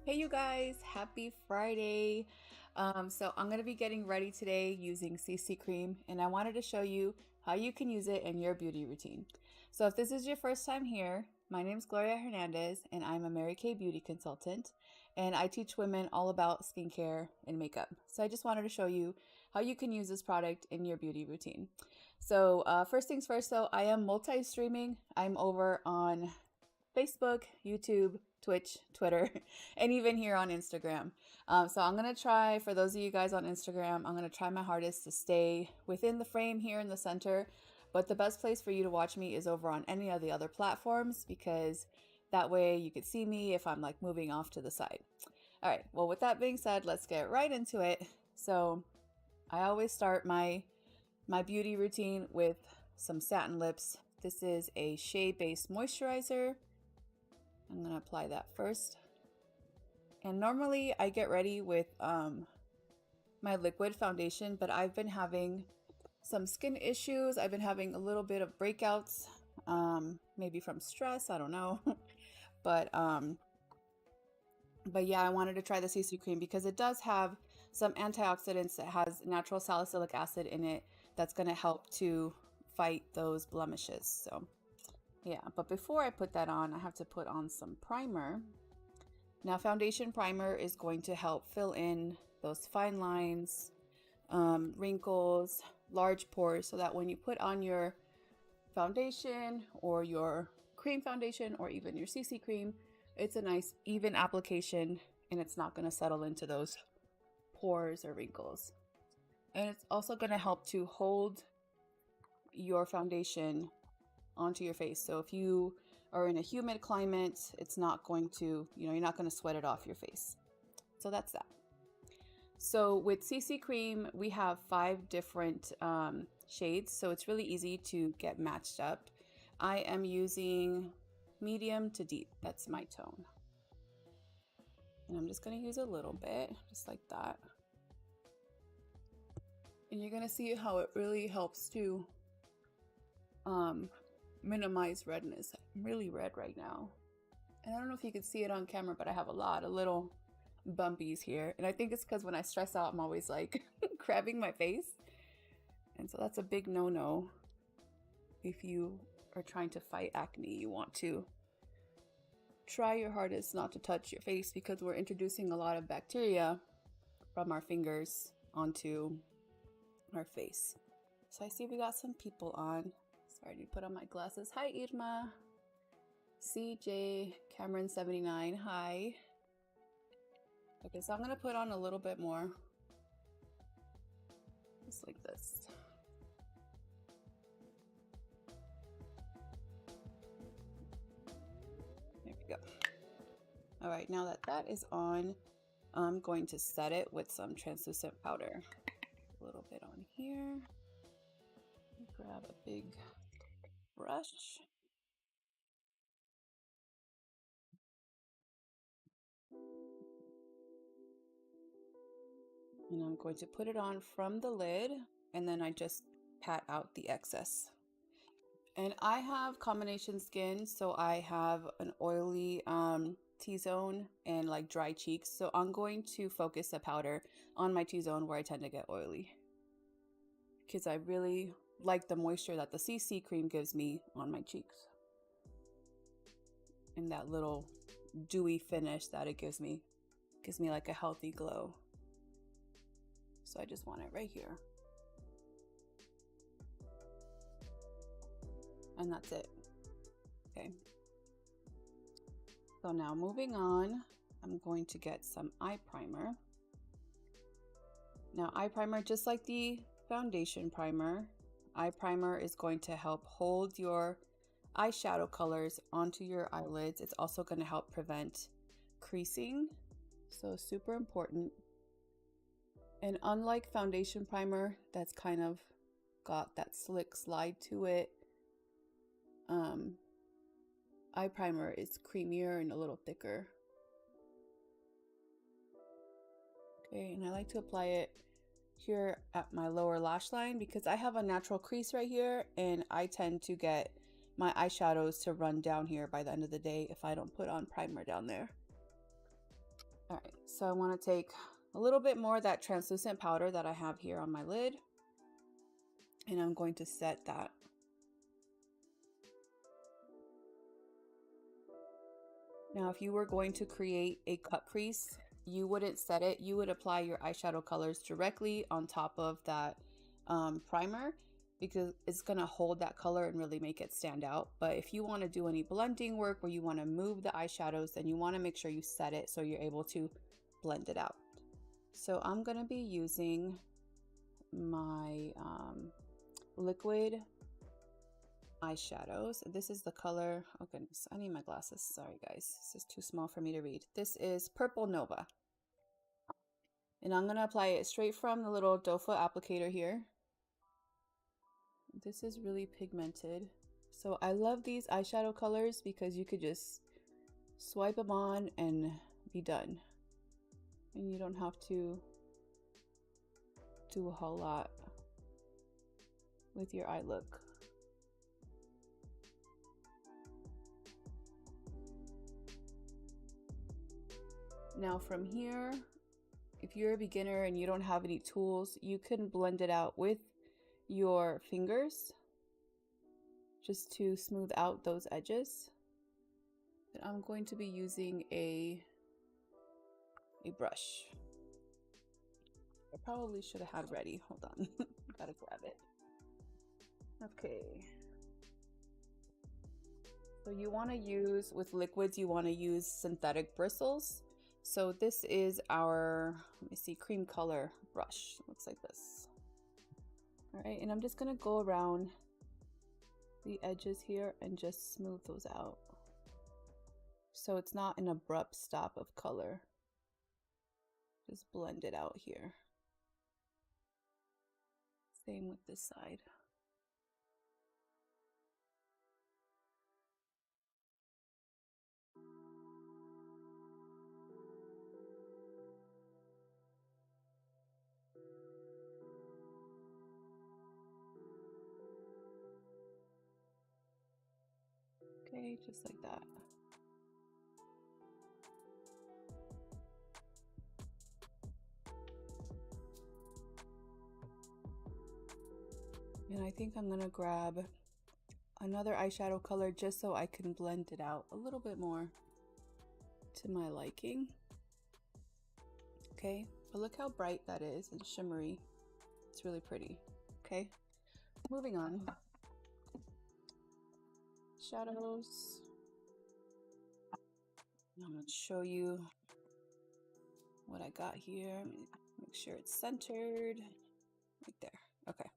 Hey you guys, happy Friday. So I'm going to be getting ready today using CC cream, and I wanted to show you how you can use it in your beauty routine. So if this is your first time here, my name is Gloria Hernandez and I'm a Mary Kay beauty consultant, and I teach women all about skincare and makeup. So I just wanted to show you how you can use this product in your beauty routine. So first things first, though, I am multi-streaming. I'm over on Facebook, YouTube, Twitch, Twitter, and even here on Instagram. So I'm going to try, for those of you guys on Instagram, I'm going to try my hardest to stay within the frame here in the center. But the best place for you to watch me is over on any of the other platforms, because that way you could see me if I'm like moving off to the side. All right, well, with that being said, let's get right into it. So I always start my beauty routine with some satin lips. This is a shea-based moisturizer. I'm going to apply that first. And normally I get ready with my liquid foundation, but I've been having some skin issues. I've been having a little bit of breakouts, maybe from stress, I don't know. but yeah, I wanted to try the CC cream because it does have some antioxidants. It has natural salicylic acid in it that's going to help to fight those blemishes. So yeah, but before I put that on, I have to put on some primer. Now, foundation primer is going to help fill in those fine lines, wrinkles, large pores, so that when you put on your foundation or your cream foundation or even your CC cream, it's a nice even application and it's not going to settle into those pores or wrinkles. And it's also going to help to hold your foundation onto your face. So if you are in a humid climate, it's not going to, you're not going to sweat it off your face. So that's that. So with CC cream, we have 5 different shades, so it's really easy to get matched up. I am using medium to deep. That's my tone. And I'm just going to use a little bit, just like that. And you're going to see how it really helps to minimize redness. I'm really red right now. And I don't know if you can see it on camera, but I have a lot of little bumpies here. And I think it's because when I stress out, I'm always like grabbing my face. And so that's a big no-no. If you are trying to fight acne, you want to try your hardest not to touch your face, because we're introducing a lot of bacteria from our fingers onto our face. So I see we got some people on. Sorry, I need to put on my glasses. Hi, Irma. CJ Cameron 79. Hi. Okay, so I'm gonna put on a little bit more. Just like this. There we go. All right, now that that is on, I'm going to set it with some translucent powder. A little bit on here. Grab a big brush. And I'm going to put it on from the lid, and then I just pat out the excess. And I have combination skin, so I have an oily T-zone and like dry cheeks. So I'm going to focus the powder on my T-zone where I tend to get oily, because I really like the moisture that the CC cream gives me on my cheeks. And that little dewy finish that it gives me like a healthy glow. So I just want it right here. And that's it. Okay. So now moving on, I'm going to get some eye primer. Now, eye primer, just like the foundation primer, eye primer is going to help hold your eyeshadow colors onto your eyelids. It's also going to help prevent creasing. So super important. And unlike foundation primer, that's kind of got that slick slide to it, eye primer is creamier and a little thicker. Okay, and I like to apply it here at my lower lash line because I have a natural crease right here, and I tend to get my eyeshadows to run down here by the end of the day if I don't put on primer down there. All right, so I want to take a little bit more of that translucent powder that I have here on my lid, and I'm going to set that. Now, if you were going to create a cut crease, you wouldn't set it. You would apply your eyeshadow colors directly on top of that primer, because it's going to hold that color and really make it stand out. But if you want to do any blending work where you want to move the eyeshadows, then you want to make sure you set it so you're able to blend it out. So I'm going to be using my liquid eyeshadows. This is the color, oh goodness, I need my glasses. Sorry guys, this is too small for me to read. This is Purple Nova. And I'm going to apply it straight from the little doe foot applicator here. This is really pigmented. So I love these eyeshadow colors because you could just swipe them on and be done. And you don't have to do a whole lot with your eye look. Now from here, if you're a beginner and you don't have any tools, you can blend it out with your fingers just to smooth out those edges. But I'm going to be using a brush. I probably should have had ready. Hold on. Gotta grab it. Okay. So you want to use, with liquids, you want to use synthetic bristles. So this is our, let me see, cream color brush. Looks like this. All right, and I'm just gonna go around the edges here and just smooth those out. So it's not an abrupt stop of color. Just blend it out here. Same with this side. Okay, just like that. And I think I'm gonna grab another eyeshadow color just so I can blend it out a little bit more to my liking. Okay, but look how bright that is and shimmery. It's really pretty. Okay, moving on. Shadows. I'm going to show you what I got here. Make sure it's centered right there. Okay,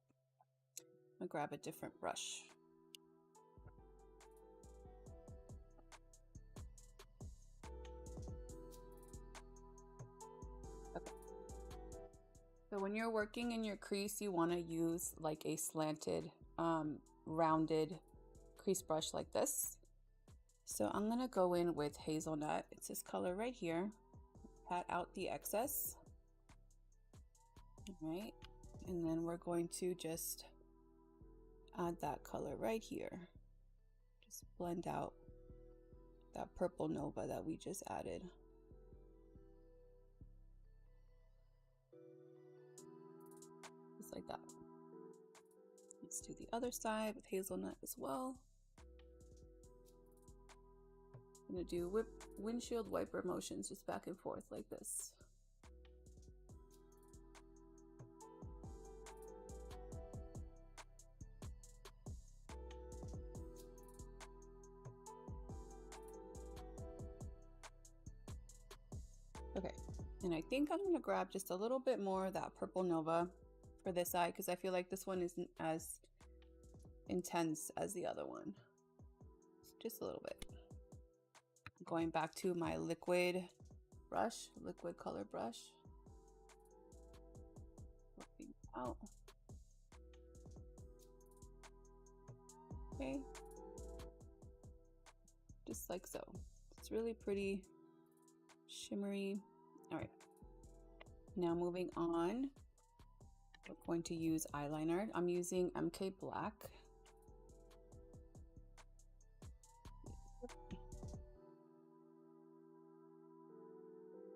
I'm gonna grab a different brush. Okay, so when you're working in your crease, you want to use like a slanted rounded crease brush like this. So I'm gonna go in with Hazelnut. It's this color right here. Pat out the excess. All right, and then we're going to just add that color right here. Just blend out that Purple Nova that we just added. Just like that. Let's do the other side with Hazelnut as well. I'm gonna do windshield wiper motions just back and forth like this. Okay, and I think I'm gonna grab just a little bit more of that Purple Nova for this eye because I feel like this one isn't as intense as the other one. Just a little bit. Going back to my liquid brush, liquid color brush. Working out. Okay. Just like so. It's really pretty, shimmery. All right. Now moving on, we're going to use eyeliner. I'm using MK Black.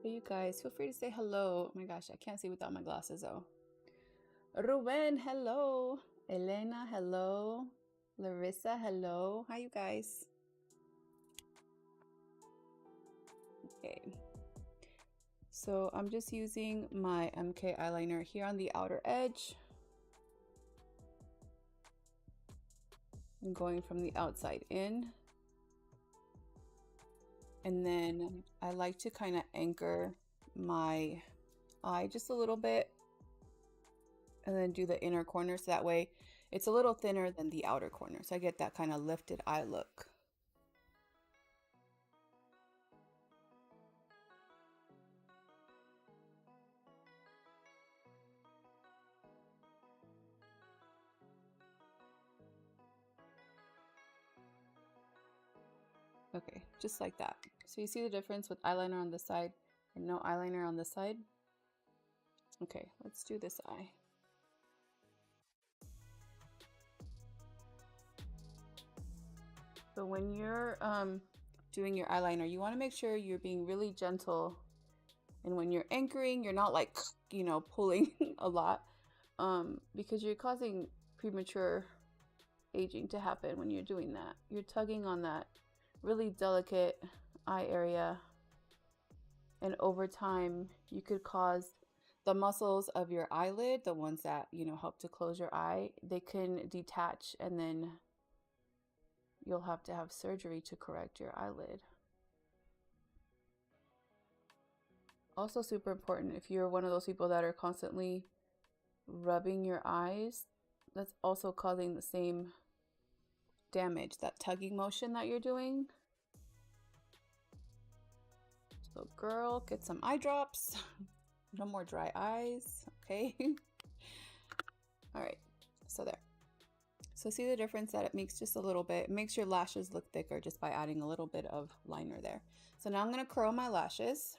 Hey, you guys, feel free to say hello. Oh my gosh, I can't see without my glasses though. Ruben, hello. Elena, hello. Larissa, hello. Hi, you guys. Okay. So I'm just using my MK eyeliner here on the outer edge. I'm going from the outside in. And then I like to kind of anchor my eye just a little bit and then do the inner corner so that way it's a little thinner than the outer corner. So I get that kind of lifted eye look. Okay, just like that. So you see the difference with eyeliner on this side and no eyeliner on this side? Okay, let's do this eye. So when you're doing your eyeliner, you want to make sure you're being really gentle. And when you're anchoring, you're not like, you know, pulling a lot because you're causing premature aging to happen when you're doing that. You're tugging on that really delicate eye area. And over time, you could cause the muscles of your eyelid, the ones that, you know, help to close your eye, they can detach and then you'll have to have surgery to correct your eyelid. Also super important, if you're one of those people that are constantly rubbing your eyes, that's also causing the same damage, that tugging motion that you're doing. So girl, get some eye drops. No more dry eyes, okay? All right, so there. So see the difference that it makes just a little bit. It makes your lashes look thicker just by adding a little bit of liner there. So now I'm gonna curl my lashes.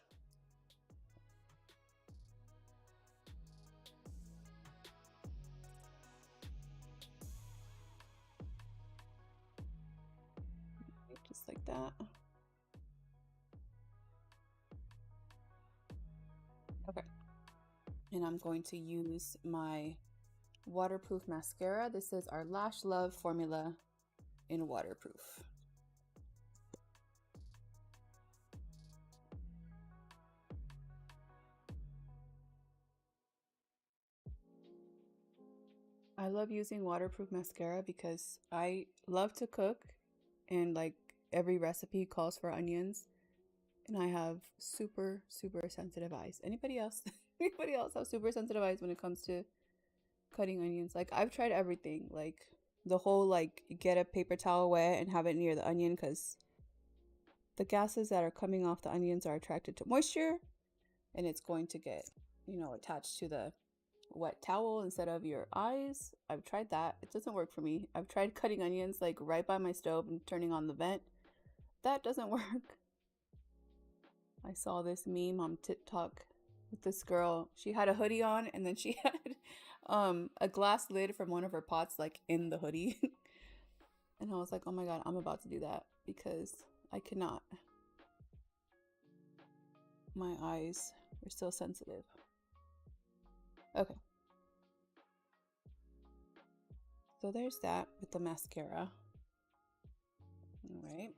Just like that. Okay. And I'm going to use my waterproof mascara. This is our Lash Love formula in waterproof. I love using waterproof mascara because I love to cook and like every recipe calls for onions and I have super sensitive eyes. Anybody else? Anybody else have super sensitive eyes when it comes to cutting onions? Like I've tried everything, like the whole like get a paper towel wet and have it near the onion because the gases that are coming off the onions are attracted to moisture and it's going to get, you know, attached to the wet towel instead of your eyes. I've tried that. It doesn't work for me. I've tried cutting onions like right by my stove and turning on the vent. That doesn't work. I saw this meme on TikTok with this girl. She had a hoodie on and then she had a glass lid from one of her pots like in the hoodie. And I was like, oh my god, I'm about to do that because I cannot. My eyes are so sensitive. Okay. So there's that with the mascara. All right.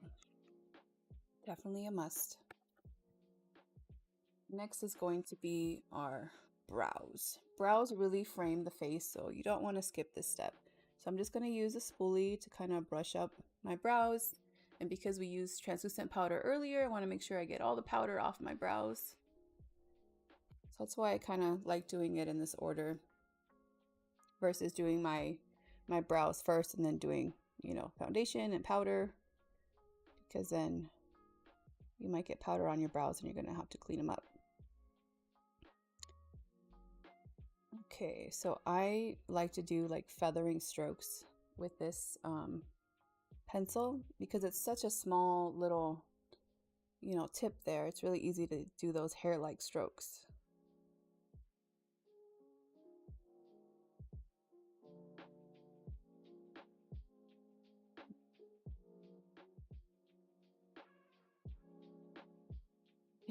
Definitely a must. Next is going to be our brows. Brows really frame the face, so you don't want to skip this step. So I'm just going to use a spoolie to kind of brush up my brows. And because we used translucent powder earlier, I want to make sure I get all the powder off my brows. So that's why I kind of like doing it in this order versus doing my brows first and then doing, you know, foundation and powder, because then you might get powder on your brows and you're going to have to clean them up. Okay, so I like to do like feathering strokes with this pencil because it's such a small little, you know, tip there. It's really easy to do those hair-like strokes.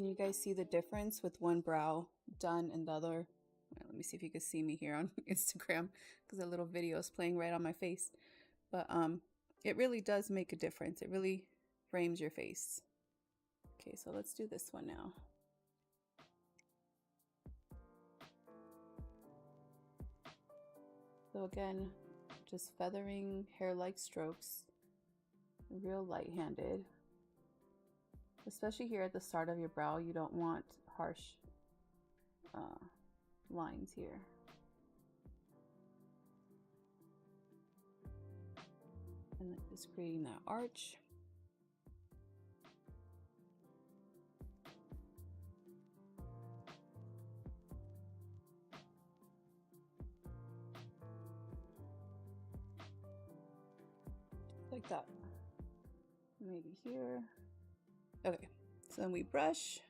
Can you guys see the difference with one brow done and the other? Let me see if you can see me here on Instagram because a little video is playing right on my face. But it really does make a difference. It really frames your face. Okay, so let's do this one now. So again, just feathering hair-like strokes, real light-handed. Especially here at the start of your brow, you don't want harsh lines here. And then just creating that arch. Like that. Maybe here. Okay, so then we brush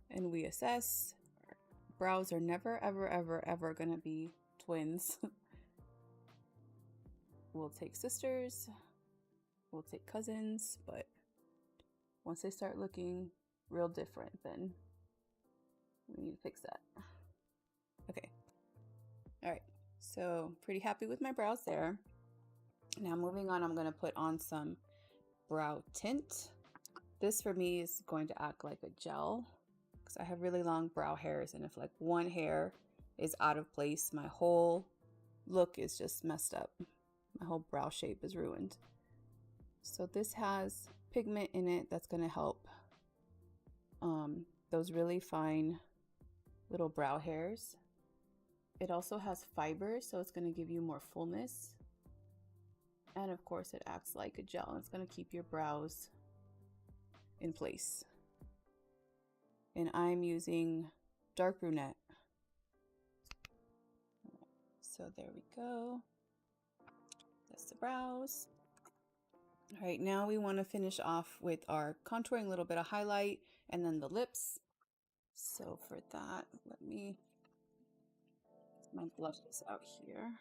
and we assess. Brows are never, ever, ever, ever gonna be twins. We'll take sisters, we'll take cousins, but once they start looking real different, then we need to fix that. Okay, all right, so pretty happy with my brows there. Now moving on, I'm gonna put on some brow tint. This for me is going to act like a gel because I have really long brow hairs, and if like one hair is out of place, my whole look is just messed up. My whole brow shape is ruined. So this has pigment in it that's going to help those really fine little brow hairs. It also has fiber, so it's going to give you more fullness. And of course it acts like a gel. It's going to keep your brows in place. And I'm using dark brunette. So there we go. That's the brows. All right, now we want to finish off with our contouring, a little bit of highlight, and then the lips. So for that, let me get my blushes out here.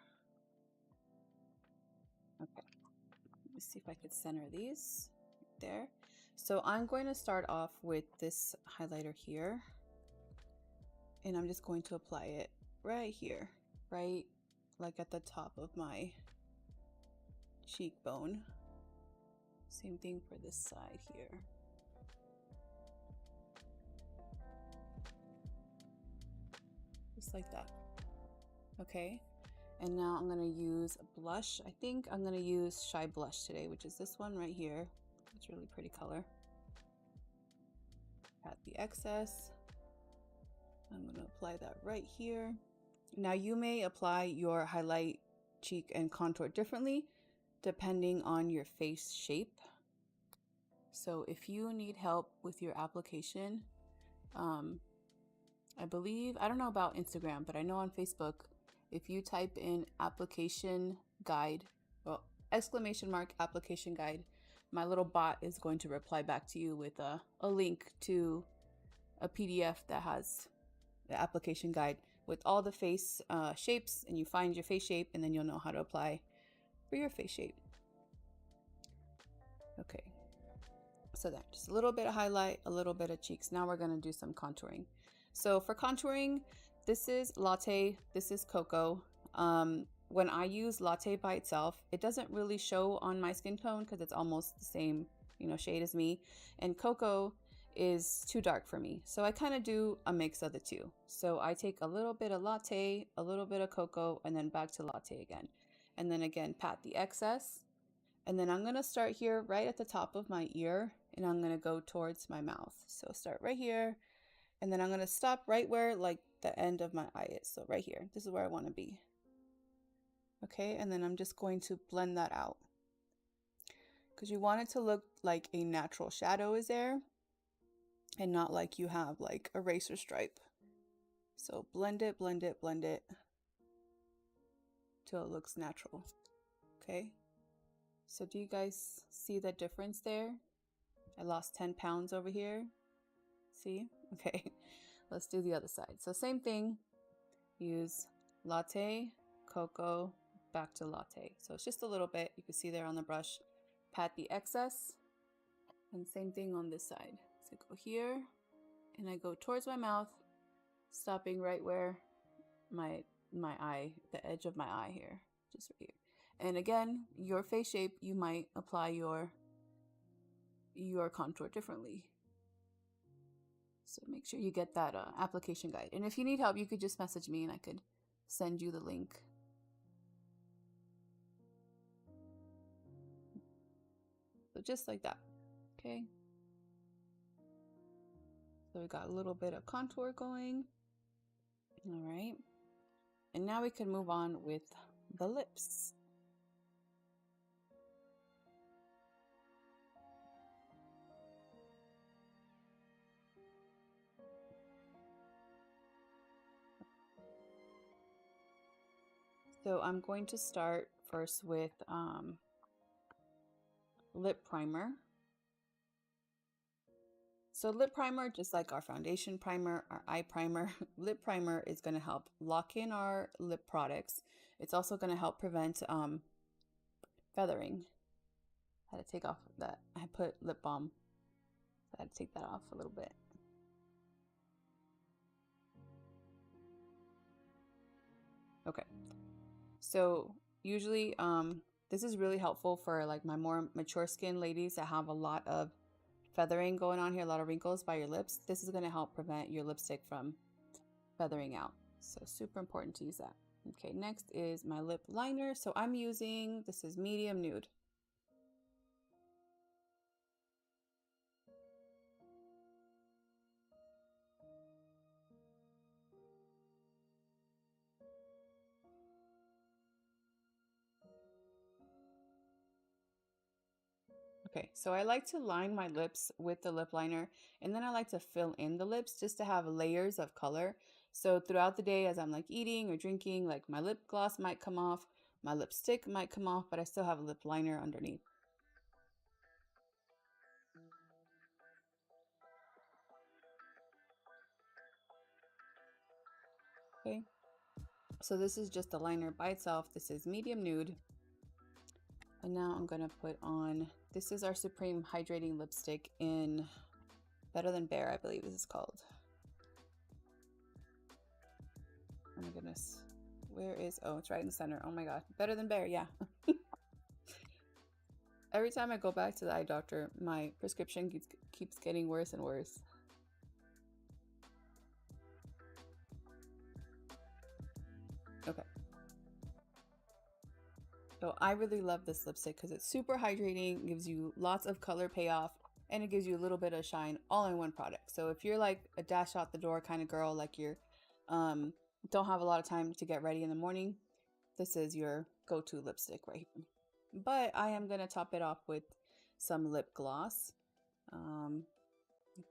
Okay, let me see if I could center these there. So I'm going to start off with this highlighter here, and I'm just going to apply it right here, right like at the top of my cheekbone. Same thing for this side here. Just like that. Okay, and now I'm gonna use a blush. I think I'm gonna use Shy Blush today, which is this one right here. It's a really pretty color. Pat the excess. I'm gonna apply that right here. Now you may apply your highlight, cheek, and contour differently depending on your face shape. So if you need help with your application, I believe, I don't know about Instagram, but I know on Facebook, if you type in application guide, well, ! application guide, my little bot is going to reply back to you with a link to a PDF that has the application guide with all the face shapes, and you find your face shape, and then you'll know how to apply for your face shape. Okay, so that just a little bit of highlight, a little bit of cheeks. Now we're going to do some contouring. So for contouring, this is Latte, this is Cocoa. When I use Latte by itself, it doesn't really show on my skin tone because it's almost the same, shade as me. And Cocoa is too dark for me. So I kind of do a mix of the two. So I take a little bit of Latte, a little bit of Cocoa, and then back to Latte again. And then again, pat the excess. And then I'm going to start here right at the top of my ear, and I'm going to go towards my mouth. So start right here, and then I'm going to stop right where like the end of my eye is. So right here, this is where I want to be. Okay, and then I'm just going to blend that out because you want it to look like a natural shadow is there and not like you have like a eraser stripe. So blend it, blend it, blend it till it looks natural. Okay, so do you guys see the difference there? I lost 10 pounds over here. See? Okay, let's do the other side. So same thing, use Latte, Cocoa, back to Latte. So it's just a little bit, you can see there on the brush, pat the excess, and same thing on this side. So go here, and I go towards my mouth, stopping right where my eye, the edge of my eye here, just right here. And again, your face shape, you might apply your contour differently. So make sure you get that application guide. And if you need help, you could just message me and I could send you the link. So just like that, okay? So we got a little bit of contour going. All right. And now we can move on with the lips. So I'm going to start first with lip primer. So lip primer, just like our foundation primer, our eye primer, lip primer is going to help lock in our lip products. It's also going to help prevent feathering. I had to take off that. I put lip balm. So I had to take that off a little bit. Okay. So usually this is really helpful for like my more mature skin ladies that have a lot of feathering going on here, a lot of wrinkles by your lips. This is going to help prevent your lipstick from feathering out. So super important to use that. Okay, next is my lip liner. So I'm using, this is medium nude. Okay, so I like to line my lips with the lip liner, and then I like to fill in the lips just to have layers of color. So throughout the day, as I'm like eating or drinking, like my lip gloss might come off, my lipstick might come off, but I still have a lip liner underneath. Okay, so this is just the liner by itself. This is medium nude. And now I'm gonna put on, this is our Supreme Hydrating Lipstick in Better Than Bare, I believe this is called. Oh my goodness. Where is, oh, it's right in the center. Oh my God. Better Than Bare, yeah. Every time I go back to the eye doctor, my prescription keeps getting worse and worse. Okay. So I really love this lipstick because it's super hydrating, gives you lots of color payoff, and it gives you a little bit of shine all in one product. So if you're like a dash out the door kind of girl, like you're don't have a lot of time to get ready in the morning, this is your go-to lipstick right here. But I am going to top it off with some lip gloss.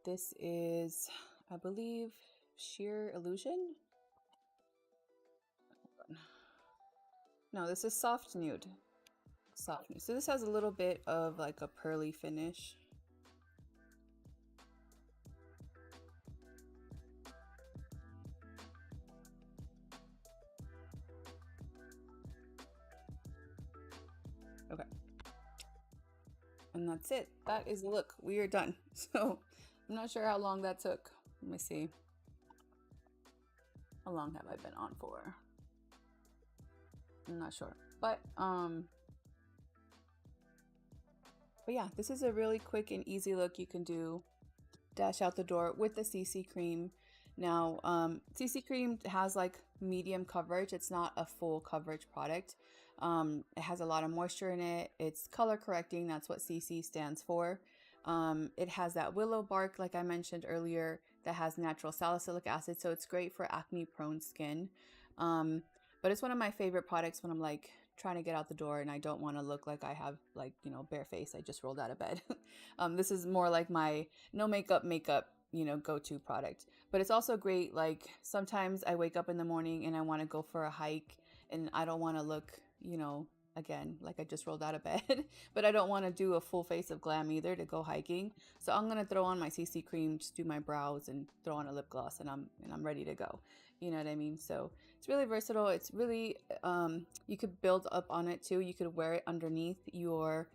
This is, I believe, Sheer Illusion. No, this is Soft Nude. Soft Nude. So this has a little bit of like a pearly finish. Okay. And that's it. That is the look. We are done. So I'm not sure how long that took. Let me see. How long have I been on for? I'm not sure. But yeah, this is a really quick and easy look you can do. Dash out the door with the CC cream. Now, CC cream has like medium coverage. It's not a full coverage product. It has a lot of moisture in it. It's color correcting. That's what CC stands for. It has that willow bark, like I mentioned earlier, that has natural salicylic acid. So it's great for acne prone skin. But it's one of my favorite products when I'm like trying to get out the door and I don't want to look like I have like, you know, bare face. I just rolled out of bed. This is more like my no makeup, you know, go-to product. But it's also great. Like sometimes I wake up in the morning and I want to go for a hike and I don't want to look, you know, again, like I just rolled out of bed, but I don't want to do a full face of glam either to go hiking. So I'm going to throw on my CC cream, just do my brows and throw on a lip gloss and I'm ready to go. You know what I mean? So it's really versatile. It's really, you could build up on it too. You could wear it underneath your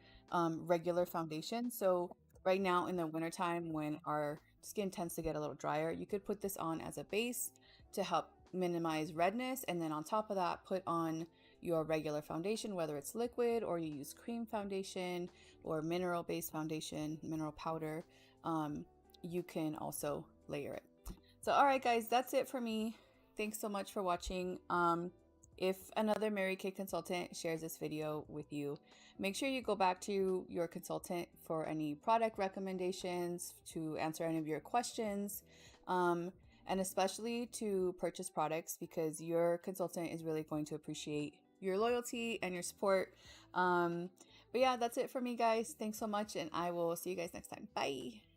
regular foundation. So right now in the wintertime when our skin tends to get a little drier, you could put this on as a base to help minimize redness, and then on top of that put on your regular foundation, whether it's liquid or you use cream foundation or mineral based foundation, mineral powder. You can also layer it. So all right guys, that's it for me. Thanks so much for watching. If another Mary Kay consultant shares this video with you, make sure you go back to your consultant for any product recommendations, to answer any of your questions, and especially to purchase products, because your consultant is really going to appreciate your loyalty and your support. But yeah, that's it for me guys. Thanks so much, and I will see you guys next time. Bye.